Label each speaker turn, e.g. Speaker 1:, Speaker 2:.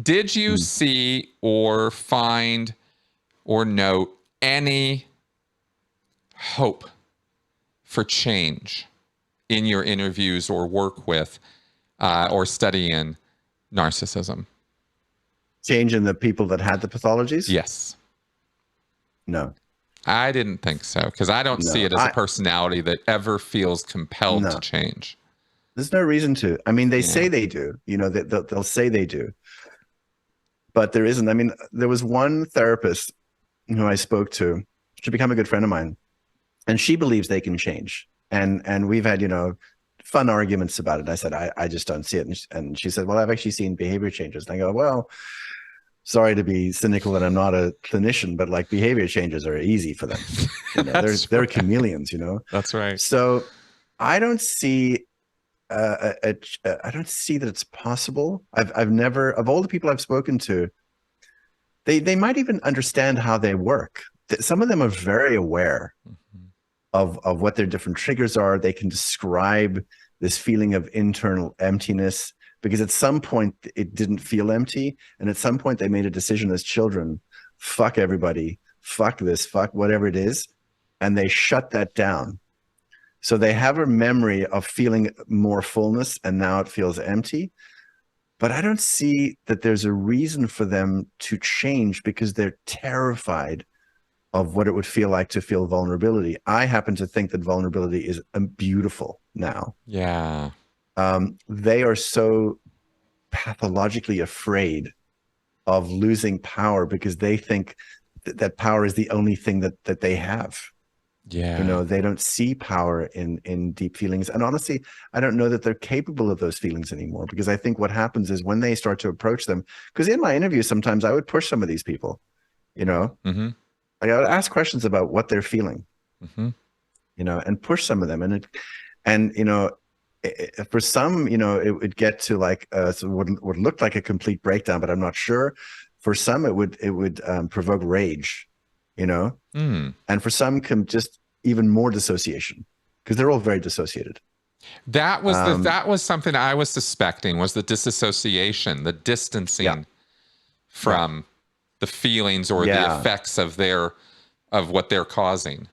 Speaker 1: Did you see or find or note any hope for change in your interviews or work with or study in narcissism?
Speaker 2: Change in the people that had the pathologies?
Speaker 1: Yes.
Speaker 2: No.
Speaker 1: I didn't think so, because I don't see it as a personality that ever feels compelled to change.
Speaker 2: There's no reason to. I mean, they say they do. You know, they'll say they do. But there isn't. I mean, there was one therapist who I spoke to. She became a good friend of mine. And she believes they can change. And we've had, you know, fun arguments about it. I said, I just don't see it. And she said, well, I've actually seen behavior changes. And I go, well, sorry to be cynical and I'm not a clinician, but like behavior changes are easy for them. You know, they're chameleons, you know?
Speaker 1: That's right.
Speaker 2: So I don't see, I don't see that it's possible. I've never, of all the people I've spoken to, they might even understand how they work. Some of them are very aware of what their different triggers are. They can describe this feeling of internal emptiness, because at some point it didn't feel empty. And at some point they made a decision as children, fuck everybody, fuck this, fuck whatever it is. And they shut that down. So they have a memory of feeling more fullness, and now it feels empty. But I don't see that there's a reason for them to change, because they're terrified of what it would feel like to feel vulnerability. I happen to think that vulnerability is beautiful now.
Speaker 1: Yeah.
Speaker 2: They are so pathologically afraid of losing power, because they think that power is the only thing that they have.
Speaker 1: Yeah.
Speaker 2: You know, they don't see power in deep feelings. And honestly, I don't know that they're capable of those feelings anymore, because I think what happens is when they start to approach them, because in my interviews, sometimes I would push some of these people, you know, I would ask questions about what they're feeling, you know, and push some of them. And you know, for some, you know, it would get to like, so would look like a complete breakdown, but I'm not sure. For some, it would provoke rage, you know, and for some can just even more dissociation, because they're all very dissociated.
Speaker 1: That was something I was suspecting, was the disassociation, the distancing from the feelings or the effects of what they're causing.